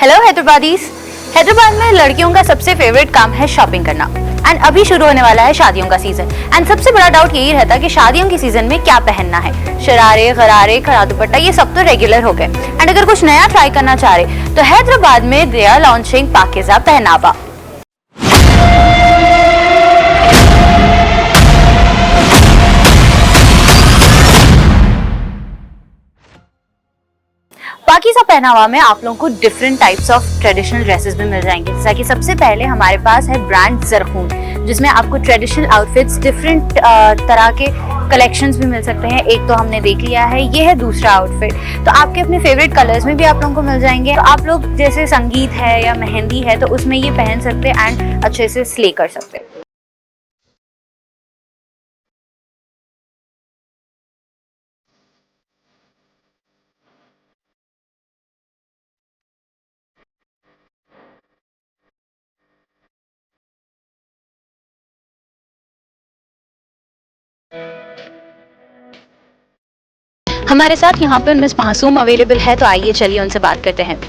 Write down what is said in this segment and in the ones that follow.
Hello हैदराबादीज। Hyderabad में लड़कियों का सबसे फेवरेट काम है शॉपिंग करना। एंड अभी शुरू होने वाला है शादियों का सीजन। एंड सबसे बड़ा डाउट यही रहता है कि शादियों के सीजन में क्या पहनना है। शरारे, गरारे, खड़ा दुपट्टा ये सब तो रेगुलर हो गए। एंड अगर कुछ नया ट्राई करना चाह रहे तो हैदराबाद में दे आर लॉन्चिंग पाकिज़ा पहनावा। पाकिज़ा पहनावा में आप लोगों को different types of traditional dresses भी मिल जाएंगे। जैसा कि सबसे पहले हमारे पास है ब्रांड ज़रख़ून, जिसमें आपको ट्रेडिशनल आउटफिट्स डिफरेंट तरह के कलेक्शंस भी मिल सकते हैं। एक तो हमने देख लिया है, ये है दूसरा आउटफिट। तो आपके अपने फेवरेट कलर्स में भी आप लोगों को मिल जाएंगे। तो आप लोग जैसे संगीत है या मेहंदी है तो उसमें ये पहन सकते हैं एंड अच्छे से स्ले कर सकते हैं। हमारे साथ यहाँ पर मिस मासूम अवेलेबल है, तो आइए चलिए उनसे बात करते हैं।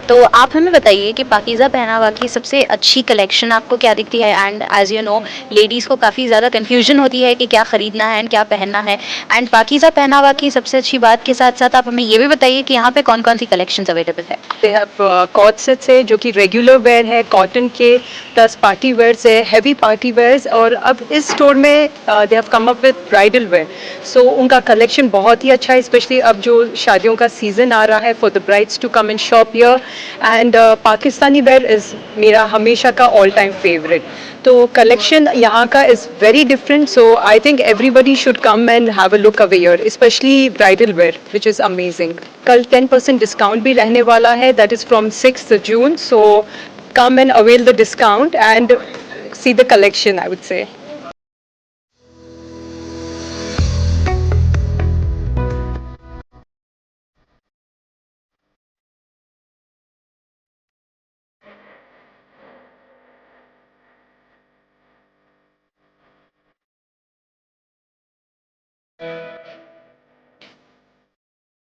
तो आप हमें बताइए कि पाकीज़ा पहनावा की सबसे अच्छी कलेक्शन आपको क्या दिखती है। And as you know, ladies को काफ़ी ज़्यादा कन्फ्यूजन होती है कि क्या ख़रीदना है एंड क्या पहनना है। एंड पाकीज़ा पहनावा की सबसे अच्छी बात के साथ साथ आप हमें ये भी बताइए कि यहाँ पे कौन कौन सी कलेक्शंस अवेलेबल है। दे हैव कॉट सेट्स है जो कि रेगुलर वेयर है, कॉटन के, प्लस पार्टी वेयर्स है, हैवी पार्टी वेयर्स। और अब इस स्टोर में they have come up with bridal wear. So उनका कलेक्शन बहुत ही अच्छा है, स्पेशली अब जो शादियों का सीजन आ रहा है, for the brides to come and shop here. And Pakistani wear is मेरा हमेशा का ऑल टाइम फेवरेट। तो कलेक्शन यहाँ का is very different, so I think everybody should come and have a look away here, specially bridal wear which is amazing. कल 10% discount भी रहने वाला है, that is from 6th June, so come and avail the discount and see the collection, I would say.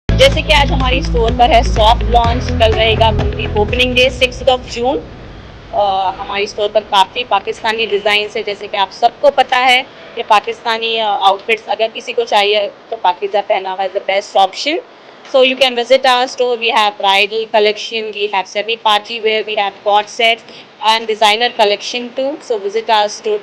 जैसे कि आज हमारी store पर है सॉफ्ट लॉन्च, कल रहेगा ओपनिंग डे 6th June। हमारी स्टोर पर काफ़ी पाकिस्तानी डिज़ाइन है। जैसे कि आप सबको पता है कि पाकिस्तानी आउटफिट्स अगर किसी को चाहिए तो पाकिज़ा पहनावा is the best option. So you can visit our store. We have bridal collection, we have semi party wear, we have court sets and designer collection too. So visit our store